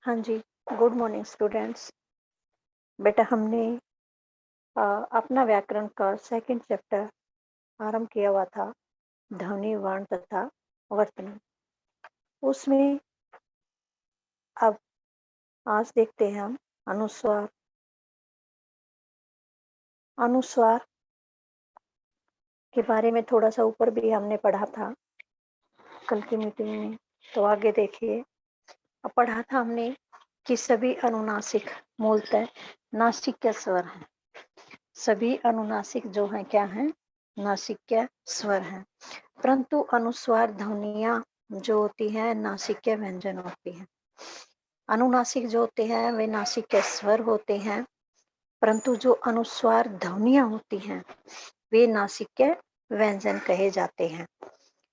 हाँ जी, good morning students. बेटा हमने अपना व्याकरण का सेकंड चैप्टर आरंभ किया हुआ था, ध्वनि, वर्ण तथा वर्तनी। उसमें अब आज देखते हैं हम अनुस्वार। अनुस्वार के बारे में थोड़ा-सा ऊपर भी हमने पढ़ा था कल की मीटिंग में, तो आगे देखिए। अब पढ़ा था हमने कि सभी अनुनासिक मूलतः नासिक्य स्वर हैं। सभी अनुनासिक जो हैं क्या हैं? नासिक्य स्वर हैं। परंतु अनुस्वार ध्वनियाँ जो होती हैं नासिक्य व्यंजन होती हैं। अनुनासिक जो होते हैं वे नासिक्य स्वर होते हैं, परंतु जो अनुस्वार ध्वनियाँ होती हैं वे नासिक्य व्यंजन कहे जाते हैं।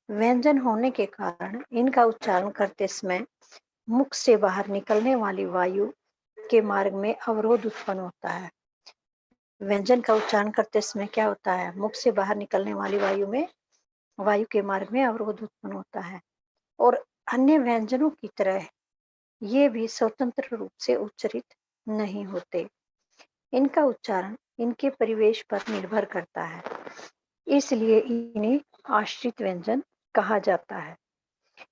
व्यंजन होने के कारण इनका उच्चारण करते समय मुख से बाहर निकलने वाली वायु के मार्ग में अवरोध उत्पन्न होता है। व्यंजन का उच्चारण करते समय क्या होता है? मुख से बाहर निकलने वाली वायु के मार्ग में अवरोध उत्पन्न होता है और अन्य व्यंजनों की तरह ये भी स्वतंत्र रूप से उच्चरित नहीं होते। इनका उच्चारण इनके परिवेश पर निर्भर करता है, इसलिए इन्हें आश्रित व्यंजन कहा जाता है।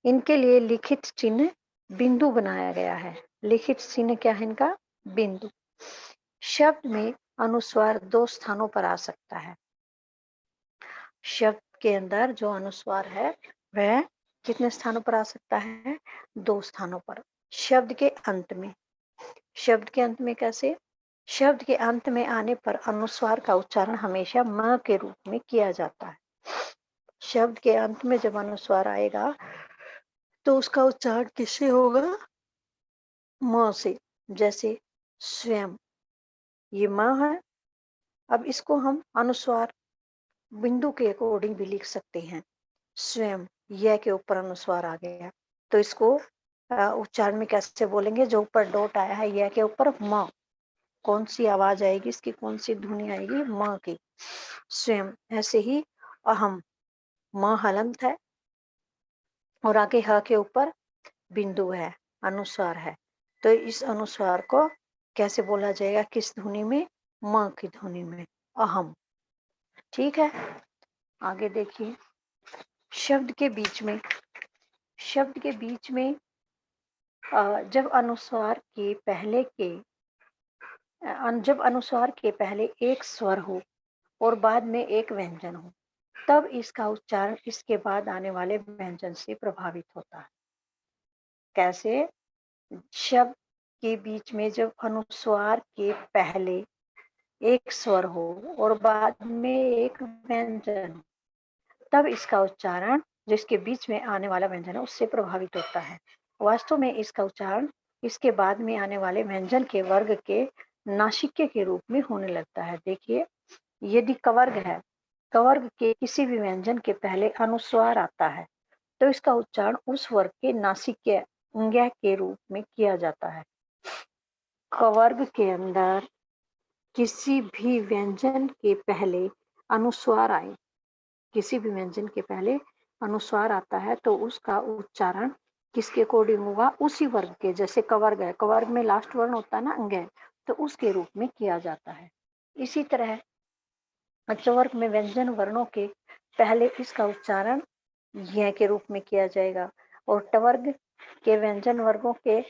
इनके लिए लिखित चिन्ह बिंदु बनाया गया है। लिखित चिन्ह क्या है इनका? बिंदु। शब्द में अनुस्वार दो स्थानों पर आ सकता है। शब्द के अंदर जो अनुस्वार है वह कितने स्थानों पर आ सकता है? दो स्थानों पर। शब्द के अंत में। शब्द के अंत में कैसे? शब्द के अंत में आने पर अनुस्वार का उच्चारण हमेशा म के रूप में किया जाता है। शब्द के अंत में जब अनुस्वार आएगा तो उसका उच्चारण किससे होगा? म से। जैसे स्वयं, ये म है। अब इसको हम अनुस्वार बिंदु के अकॉर्डिंग भी लिख सकते हैं। स्वयं, य के ऊपर अनुस्वार आ गया तो इसको उच्चारण में कैसे बोलेंगे? जो ऊपर डॉट आया है य के ऊपर, म। कौन सी आवाज आएगी? इसकी कौन सी ध्वनि आएगी? म की। स्वयं। ऐसे ही अहम, म हलंत है और आगे ह के ऊपर बिंदु है, अनुस्वार है, तो इस अनुस्वार को कैसे बोला जाएगा? किस ध्वनि में? म की ध्वनि में, अहम। ठीक है, आगे देखिए। शब्द के बीच में जब अनुस्वार के पहले एक स्वर हो और बाद में एक व्यंजन हो, तब इसका उच्चारण इसके बाद आने वाले व्यंजन से प्रभावित होता है। कैसे? शब्द के बीच में जब अनुस्वार के पहले एक स्वर हो और बाद में एक व्यंजन हो, तब इसका उच्चारण जिसके बीच में आने वाला व्यंजन है उससे प्रभावित होता है। वास्तव में इसका उच्चारण इसके बाद में आने वाले व्यंजन के वर्ग के नासिक्य के रूप में होने लगता है। देखिए, यदि कवर्ग है, कवर्ग के किसी भी व्यंजन के पहले अनुस्वार आता है तो इसका उच्चारण उस वर्ग के नासिक्य ङ के रूप में किया जाता है। कवर्ग के अंदर किसी भी व्यंजन के पहले अनुस्वार आए, किसी भी व्यंजन के पहले अनुस्वार आता है तो उसका उच्चारण किसके अकॉर्डिंग होगा? उसी वर्ग के। जैसे कवर्ग है, कवर्ग में लास्ट वर्ण होता है ना ङ, तो उसके रूप में किया जाता है। इसी तरह चवर्ग में व्यंजन वर्णों के पहले इसका उच्चारण य के रूप में किया जाएगा और टवर्ग के व्यंजन वर्गों के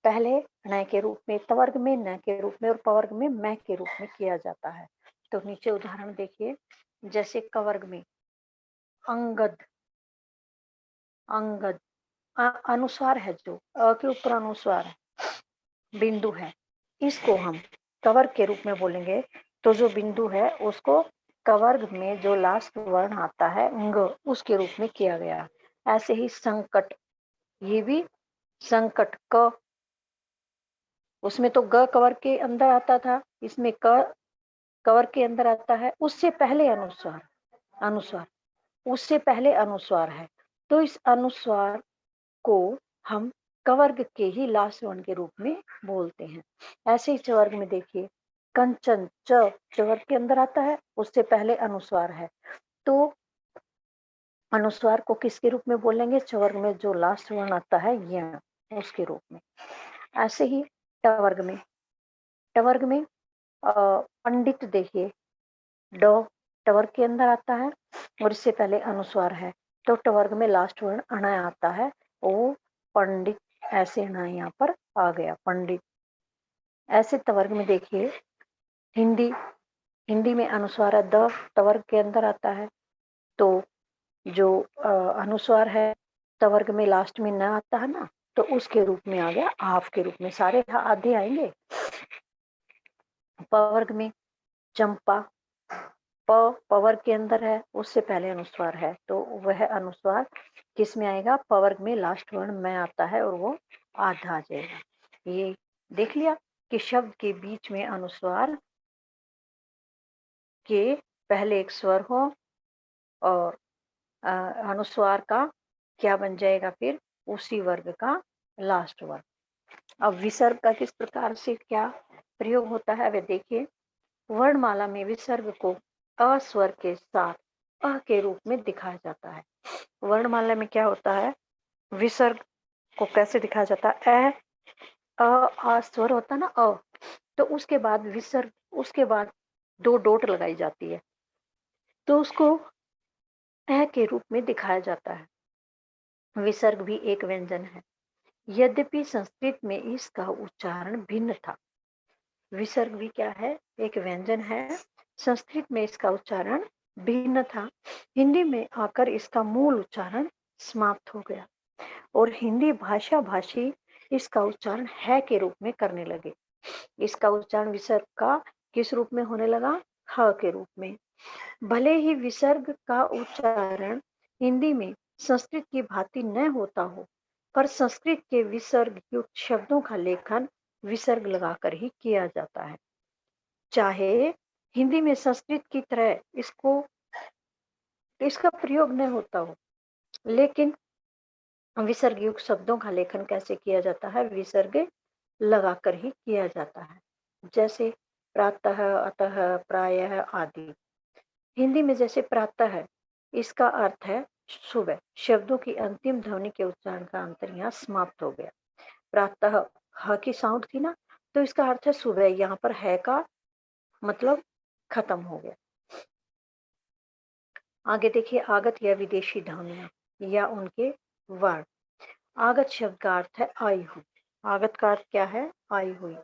पहले न के रूप में, तवर्ग में न के रूप में और पवर्ग में मैं के रूप में किया जाता है। तो नीचे उदाहरण देखिए। जैसे कवर्ग में अंगद, अंगद अनुस्वार है, जो अ के ऊपर अनुस्वार है, बिंदु है, इसको हम कवर्ग के रूप में बोलेंगे तो जो बिंदु है उसको कवर्ग में जो लास्ट वर्ण आता है ङ, उसके रूप में किया गया। ऐसे ही संकट, ये भी संकट क, उसमें तो ग कवर्ग के अंदर आता था, इसमें क कवर्ग के अंदर आता है। उससे पहले अनुस्वार उससे पहले अनुस्वार है, तो इस अनुस्वार को हम कवर्ग के ही लास्ट वर्ण के रूप में बोलते हैं। ऐसे ही चवर्ग में देखिए, कंचन, च चवर्ग के अंदर आता है, उससे पहले अनुस्वार है, तो अनुस्वार को किसके रूप में बोलेंगे? चवर्ग में जो लास्ट वर्ण आता है य, उसके रूप में। ऐसे ही टवर्ग में, टवर्ग में पंडित देखिए, ड टवर्ग के अंदर आता है और इससे पहले अनुस्वार है, तो टवर्ग में लास्ट वर्ण अण आता है, वो पंडित ऐसे अण यहाँ पर आ गया, पंडित। ऐसे टवर्ग में देखिए, हिंदी, हिंदी में अनुस्वार है, द टवर्ग के अंदर आता है, तो जो अनुस्वार है टवर्ग में लास्ट में न आता है ना, तो उसके रूप में आ गया आफ के रूप में, सारे आधे आएंगे। पवर्ग में चंपा, प पवर्ग के अंदर है, उससे पहले अनुस्वार है, तो वह अनुस्वार किस में आएगा, पवर्ग में लास्ट वर्ण में आता है और वो आधा आ जाएगा। ये देख लिया कि शब्द के बीच में अनुस्वार के पहले एक स्वर हो और अनुस्वार का क्या बन जाएगा, फिर उसी वर्ग का लास्ट वर्ग। अब विसर्ग का किस प्रकार से क्या प्रयोग होता है वे देखिए। वर्णमाला में विसर्ग को अ स्वर के साथ अ के रूप में दिखाया जाता है। वर्णमाला में क्या होता है, विसर्ग को कैसे दिखाया जाता है, आ स्वर होता है ना अ, तो उसके बाद विसर्ग, उसके बाद 2 डॉट लगाई जाती है, तो उसको अ के रूप में दिखाया जाता है। विसर्ग भी एक व्यंजन है, यद्यपि संस्कृत में इसका उच्चारण भिन्न था। विसर्ग भी क्या है, एक व्यंजन है, संस्कृत में इसका उच्चारण भिन्न था, हिंदी में आकर इसका मूल उच्चारण समाप्त हो गया और हिंदी भाषा भाषी इसका उच्चारण है के रूप में करने लगे। इसका उच्चारण विसर्ग का किस रूप में होने लगा, ह के रूप में। भले ही विसर्ग का उच्चारण हिंदी में संस्कृत की भांति न होता हो, पर संस्कृत के विसर्ग युक्त शब्दों का लेखन विसर्ग लगाकर ही किया जाता है। चाहे हिंदी में संस्कृत की तरह इसका प्रयोग न होता हो, लेकिन विसर्ग युक्त शब्दों का लेखन कैसे किया जाता है, विसर्ग लगाकर ही किया जाता है। जैसे प्रातः, अतः, प्रायः आदि। हिंदी में जैसे प्रातः है, इसका अर्थ है सुबह, शब्दों की अंतिम ध्वनि के उच्चारण का अंतर यहाँ समाप्त हो गया। प्रातः ह की साउंड थी ना, तो इसका अर्थ है सुबह, यहाँ पर है का मतलब खत्म हो गया। आगे देखिए, आगत या विदेशी ध्वनियां या उनके वर्ण। आगत शब्द का अर्थ है आई हुई। आगत का अर्थ क्या है, आई हुई।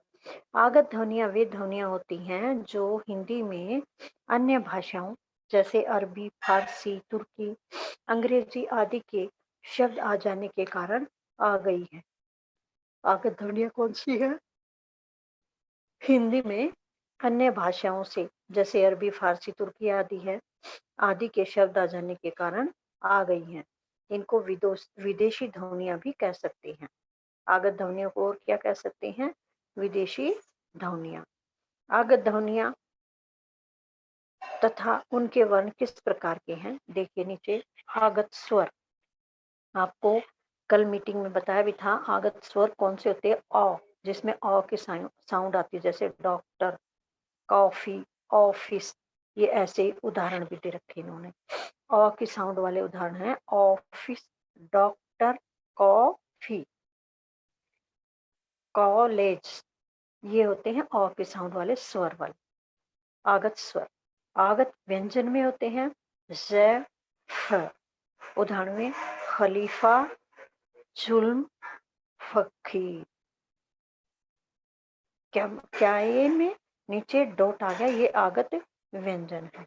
आगत ध्वनियां वे ध्वनियां होती हैं जो हिंदी में अन्य भाषाओं जैसे अरबी, फारसी, तुर्की, अंग्रेजी आदि के शब्द आ जाने के कारण आ गई है। आगत ध्वनियां कौन सी है, हिंदी में अन्य भाषाओं से जैसे अरबी, फारसी, तुर्की आदि है, आदि के शब्द आ जाने के कारण आ गई हैं। इनको विदेशी ध्वनियां भी कह सकते हैं। आगत ध्वनियों को और क्या कह सकते हैं, विदेशी ध्वनियां। आगत ध्वनियां तथा उनके वर्ण किस प्रकार के हैं, देखिए नीचे। आगत स्वर, आपको कल मीटिंग में बताया भी था, आगत स्वर कौन से होते हैं, अ, जिसमें अ की साउंड आती है, जैसे डॉक्टर, कॉफी, ऑफिस, ये ऐसे उदाहरण भी दे रखे इन्होंने। अ की साउंड वाले उदाहरण है ऑफिस, डॉक्टर, कॉफी, कॉलेज, ये होते हैं अ के साउंड वाले स्वर वाले आगत स्वर। आगत व्यंजन में होते हैं ज, फ, उदाहरण में खलीफा, जुल्म, फकीर। क्या क्या ये में नीचे डॉट आ गया, ये आगत व्यंजन है।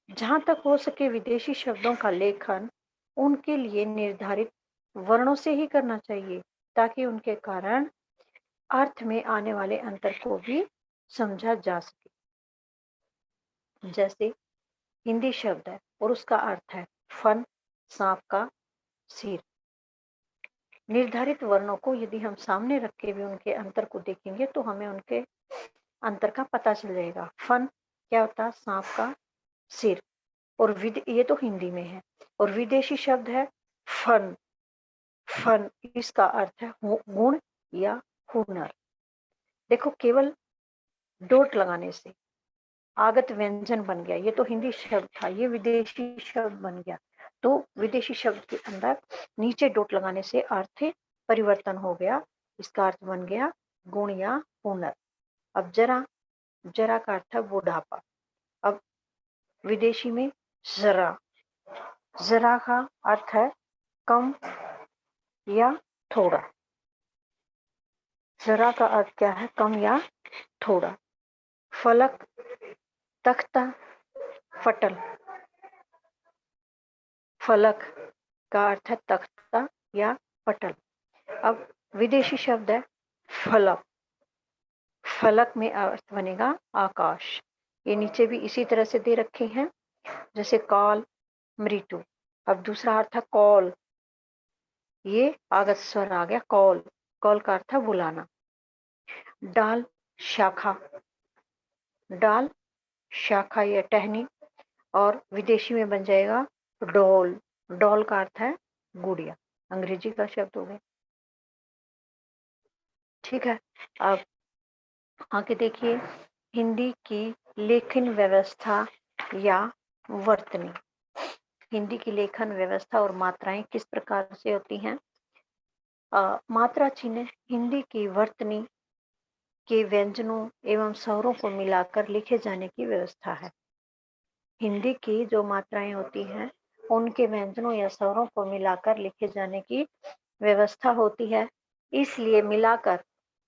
जहां तक हो सके विदेशी शब्दों का लेखन उनके लिए निर्धारित वर्णों से ही करना चाहिए, ताकि उनके कारण अर्थ में आने वाले अंतर को भी समझा जा सके। जैसे हिंदी शब्द है और उसका अर्थ है फन, सांप का सिर। निर्धारित वर्णों को यदि हम सामने रख के भी उनके अंतर को देखेंगे तो हमें उनके अंतर का पता चल जाएगा। फन क्या होता है, सांप का सिर, और ये तो हिंदी में है। और विदेशी शब्द है फन, फन इसका अर्थ है गुण या हुनर। देखो, केवल डॉट लगाने से आगत व्यंजन बन गया, ये तो हिंदी शब्द था, ये विदेशी शब्द बन गया। तो विदेशी शब्द के अंदर नीचे डॉट लगाने से अर्थ परिवर्तन हो गया इसका अर्थ बन गया गुण या हुनर। अब जरा, जरा का अर्थ है बुढ़ापा। अब विदेशी में जरा, जरा का अर्थ है कम या थोड़ा। जरा का अर्थ क्या है? कम या थोड़ा। फलक, तख्ता, फटल। फलक का अर्थ है तख्ता या पटल। अब विदेशी शब्द है फलक। फलक में अर्थ बनेगा आकाश। ये नीचे भी इसी तरह से दे रखे हैं, जैसे काल, मृत्यु। अब दूसरा अर्थ है कॉल। ये आगत स्वर आ गया कॉल। कॉल का अर्थ है बुलाना। डाल, शाखा। डाल, शाखा या टहनी। और विदेशी में बन जाएगा डॉल। डॉल का अर्थ है गुड़िया। अंग्रेजी का शब्द हो गया। ठीक है, अब आगे देखिए हिंदी की लेखन व्यवस्था या वर्तनी। हिंदी की लेखन व्यवस्था और मात्राएं किस प्रकार से होती हैं? मात्रा चिन्ह हिंदी की वर्तनी के व्यंजनों एवं स्वरों को मिलाकर लिखे जाने की व्यवस्था है। हिंदी की जो मात्राएं होती हैं उनके व्यंजनों या स्वरों को मिलाकर लिखे जाने की व्यवस्था होती है। इसलिए मिलाकर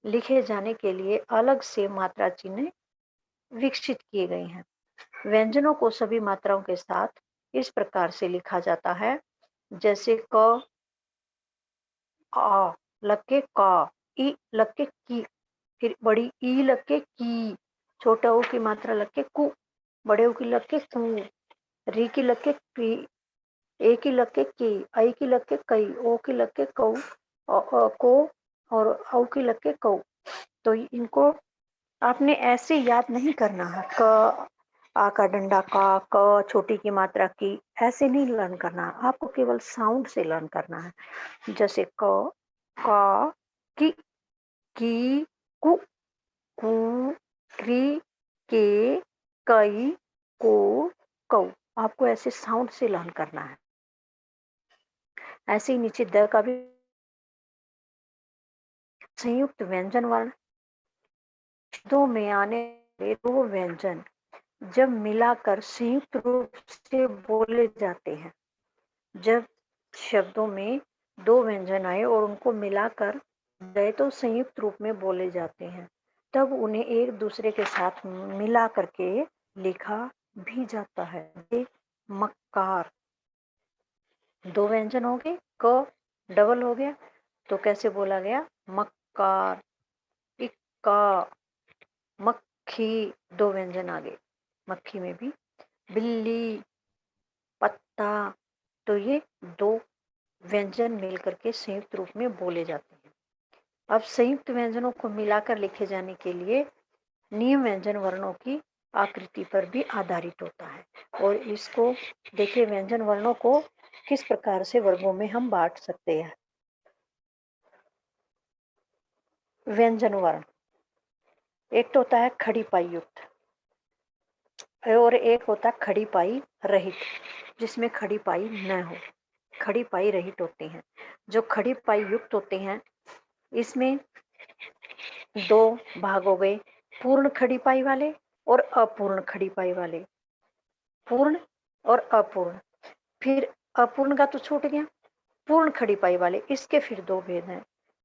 लिखे जाने के लिए अलग से मात्रा चिन्ह विकसित किए गए हैं। व्यंजनों को सभी मात्राओं के साथ इस प्रकार से लिखा जाता है, जैसे क, आ लग के का, ई लग के की, फिर बड़ी ई लग के की, छोटा ओ की मात्रा लग के कु, बड़े ओ की लग के कु, री की लग के की, ए की लग के की, आई की लग के कई, ओ की लग के कौ, को और औ की लग के कौ। तो इनको आपने ऐसे याद नहीं करना है। क, आ का डंडा का, क छोटी की मात्रा की, ऐसे नहीं लर्न करना। आपको केवल साउंड से लर्न करना है, जैसे क, का, की, कु, कु, क्री, के, कई, को, कौ। आपको ऐसे साउंड से लर्न करना है। ऐसे ही नीचे द का भी संयुक्त व्यंजन वर्ण। शब्दों में आने वाले दो व्यंजन जब मिलाकर संयुक्त रूप से बोले जाते हैं। जब शब्दों में दो व्यंजन आए और उनको मिलाकर गए तो संयुक्त रूप में बोले जाते हैं, तब उन्हें एक दूसरे के साथ मिला करके लिखा भी जाता है। मक्कार, दो व्यंजन हो गए, क डबल हो गया तो कैसे बोला गया? मक्कार। इक्का, मक्खी, दो व्यंजन आ गए, मक्खी में भी। बिल्ली, पत्ता, तो ये दो व्यंजन मिल करके संयुक्त रूप में बोले जाते हैं। अब संयुक्त व्यंजनों को मिलाकर लिखे जाने के लिए नियम व्यंजन वर्णों की आकृति पर भी आधारित होता है। और इसको देखिए व्यंजन वर्णों को किस प्रकार से वर्गों में हम बांट सकते हैं। व्यंजन वर्ण एक तो होता है खड़ी पाई युक्त और एक होता है खड़ी पाई रहित, जिसमें खड़ी पाई न हो। खड़ी पाई रहित होते हैं। जो खड़ी पाई युक्त होते हैं इसमें दो भाग हो गए, पूर्ण खड़ी पाई वाले और अपूर्ण खड़ी पाई वाले। पूर्ण और अपूर्ण। फिर अपूर्ण का तो छूट गया, पूर्ण खड़ी पाई वाले, इसके फिर दो भेद हैं,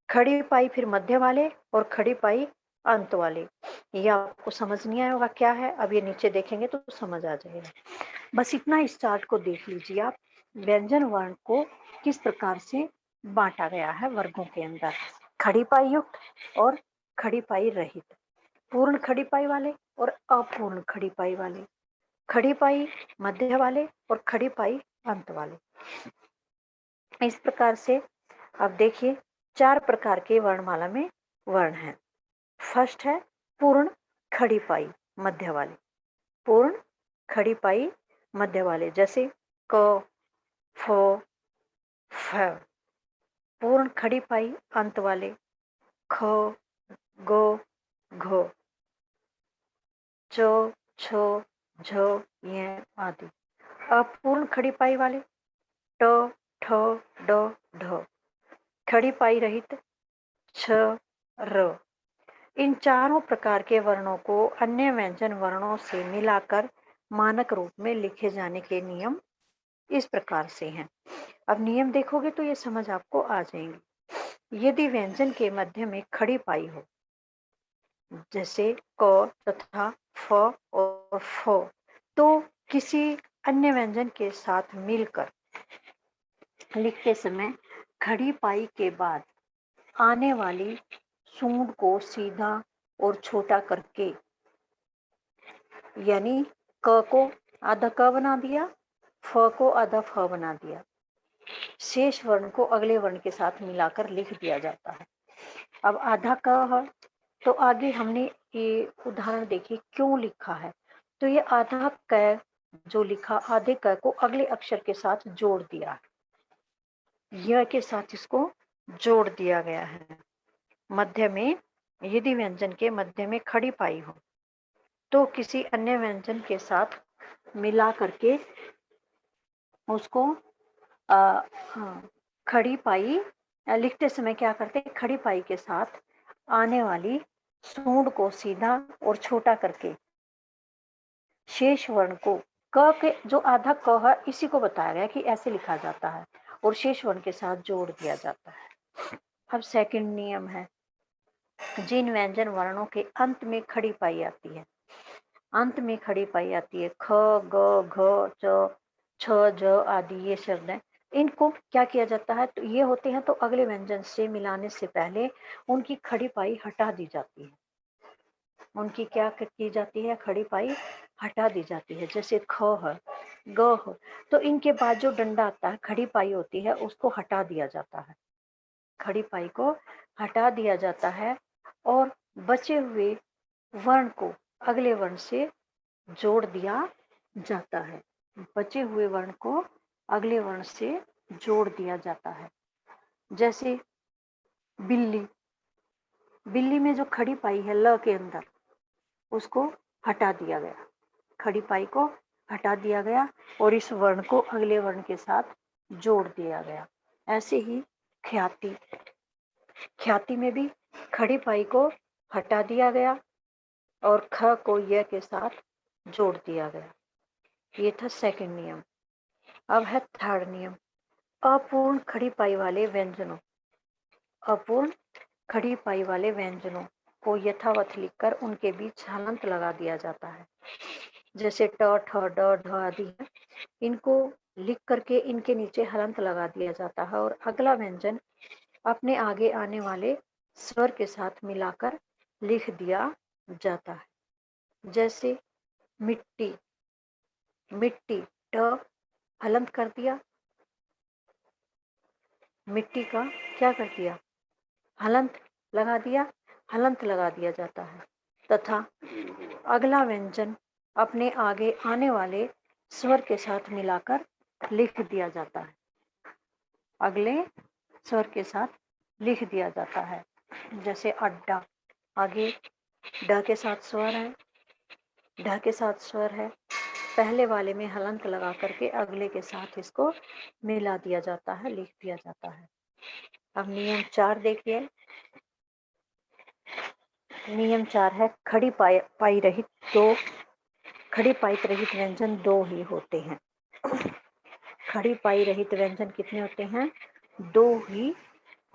खड़ी पाई फिर मध्य वाले और खड़ी पाई अंत वाले। ये आपको समझ नहीं आया होगा क्या है, अब ये नीचे देखेंगे तो समझ आ जाएगा। बस इतना इस चार्ट को देख लीजिए आप, व्यंजन वर्ण को किस प्रकार से बांटा गया है वर्गों के अंदर। खड़ी पाई युक्त और खड़ी पाई रहित, पूर्ण खड़ी पाई वाले और अपूर्ण खड़ी पाई वाले, खड़ी पाई मध्य वाले और खड़ी पाई अंत वाले। इस प्रकार से अब देखिए 4 प्रकार के वर्णमाला में वर्ण हैं। फर्स्ट है पूर्ण खड़ी पाई मध्य वाले। पूर्ण खड़ी पाई मध्य वाले जैसे क, फ, फ। पूर्ण खड़ी पाई अंत वाले ख, ग, घ, च, छ, झ, य आदि। अपूर्ण खड़ी पाई वाले ट, ठ, ड, ढ। खड़ी पाई रहित छ, र। इन चारों प्रकार के वर्णों को अन्य व्यंजन वर्णों से मिलाकर मानक रूप में लिखे जाने के नियम इस प्रकार से हैं। अब नियम देखोगे तो ये समझ आपको आ जाएंगे। यदि व्यंजन के मध्य में खड़ी पाई हो, जैसे क तथा फ और फ, तो किसी अन्य व्यंजन के साथ मिलकर लिखते समय खड़ी पाई के बाद आने वाली सूंड को सीधा और छोटा करके, यानी क को आधा क बना दिया, फ को आधा फ बना दिया, शेष वर्ण को अगले वर्ण के साथ मिलाकर लिख दिया जाता है। अब आधा क है तो आगे हमने ये उदाहरण देखिए क्यों लिखा है। तो ये आधा क जो लिखा, आधे क को अगले अक्षर के साथ जोड़ दिया, य के साथ इसको जोड़ दिया गया है। मध्य में, यदि व्यंजन के मध्य में खड़ी पाई हो तो किसी अन्य व्यंजन के साथ मिला करके उसको खड़ी पाई लिखते समय क्या करते हैं, खड़ी पाई के साथ आने वाली सूंड को सीधा और छोटा करके शेष वर्ण को, क के जो आधा क है इसी को बताया गया कि ऐसे लिखा जाता है और शेष वर्ण के साथ जोड़ दिया जाता है। अब सेकंड नियम है, जिन व्यंजन वर्णों के अंत में खड़ी पाई आती है, अंत में खड़ी पाई आती है, ख, ग, घ, च, छ, ज आदि ये शब्द हैं, इनको क्या किया जाता है, तो ये होते हैं तो अगले व्यंजन से मिलाने से पहले उनकी खड़ी पाई हटा दी जाती है। उनकी क्या की जाती है, खड़ी पाई हटा दी जाती है। जैसे ख है, ग है, तो इनके बाद जो डंडा आता है, खड़ी पाई होती है, उसको हटा दिया जाता है, खड़ी पाई को हटा दिया जाता है और बचे हुए वर्ण को अगले वर्ण से जोड़ दिया जाता है। बचे हुए वर्ण को अगले वर्ण से जोड़ दिया जाता है। जैसे बिल्ली, बिल्ली में जो खड़ी पाई है ल के अंदर, उसको हटा दिया गया, खड़ी पाई को हटा दिया गया और इस वर्ण को अगले वर्ण के साथ जोड़ दिया गया। ऐसे ही ख्याति, ख्याति में भी खड़ी पाई को हटा दिया गया और ख को य के साथ जोड़ दिया गया। ये था सेकंड नियम। अब है थर्ड नियम, अपूर्ण खड़ी पाई वाले व्यंजनों, अपूर्ण खड़ी पाई वाले व्यंजनों को यथावत लिखकर उनके बीच हलंत लगा दिया जाता है। जैसे ट, ठ, ड, ढ आदि है, इनको लिख करके इनके नीचे हलंत लगा दिया जाता है और अगला व्यंजन अपने आगे आने वाले स्वर के साथ मिलाकर लिख दिया जाता है। जैसे मिट्टी, मिट्टी, ट हलंत कर दिया, मिट्टी का क्या कर दिया, हलंत लगा दिया, हलंत लगा दिया जाता है। तथा अगला व्यंजन अपने आगे आने वाले स्वर के साथ मिलाकर लिख दिया जाता है, अगले स्वर के साथ लिख दिया जाता है। जैसे अड्डा, आगे ड के साथ स्वर है, ढ के साथ स्वर है, पहले वाले में हलंत लगा करके अगले के साथ इसको मिला दिया जाता है, लिख दिया जाता है। अब नियम 4 देखिए, नियम 4 है, खड़ी पाई रहित दो, खड़ी पाई रहित व्यंजन दो ही होते हैं। खड़ी पाई रहित व्यंजन कितने होते हैं, दो ही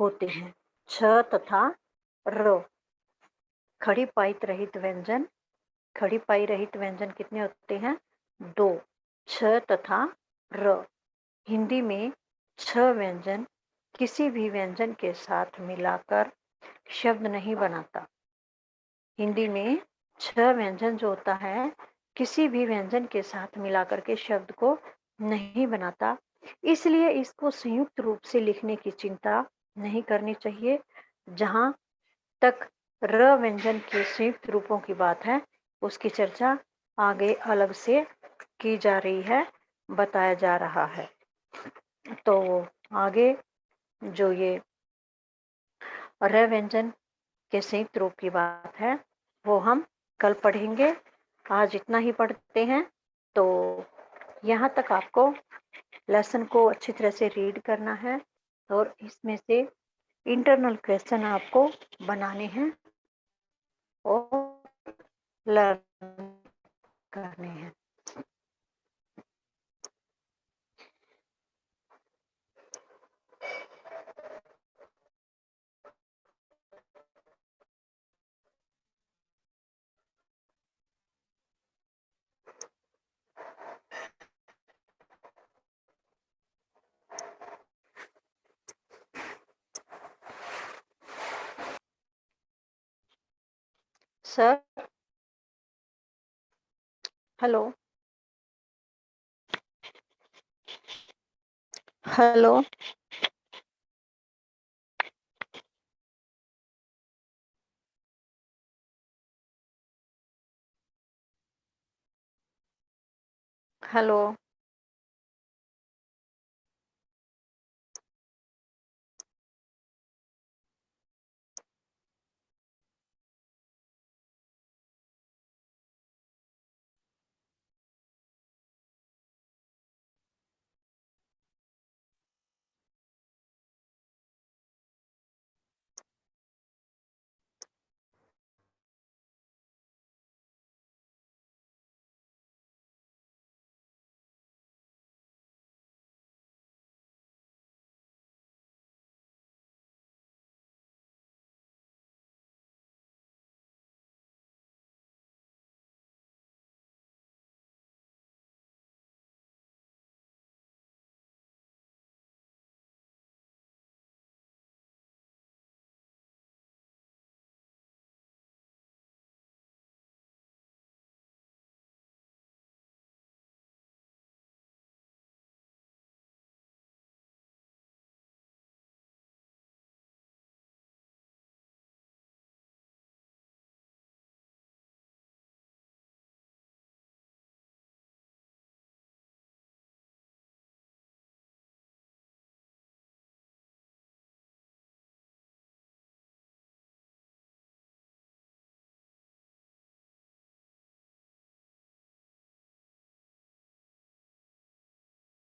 होते हैं, छ तथा र। खड़ी पाई रहित व्यंजन, खड़ी पाई रहित व्यंजन कितने होते हैं, दो, छ तथा र। हिंदी में छ व्यंजन किसी भी व्यंजन के साथ मिलाकर शब्द नहीं बनाता। हिंदी में छ व्यंजन जो होता है किसी भी व्यंजन के साथ मिलाकर के शब्द को नहीं बनाता, इसलिए इसको संयुक्त रूप से लिखने की चिंता नहीं करनी चाहिए। जहां तक र व्यंजन के संयुक्त रूपों की बात है, उसकी चर्चा आगे अलग से की जा रही है, बताया जा रहा है। तो आगे जो ये र व्यंजन के संयुक्त रूप की बात है वो हम कल पढ़ेंगे। आज इतना ही पढ़ते हैं। तो यहाँ तक आपको लेसन को अच्छी तरह से रीड करना है और इसमें से इंटरनल क्वेश्चन आपको बनाने हैं और लर्न करने हैं। Sir, hello, hello, hello.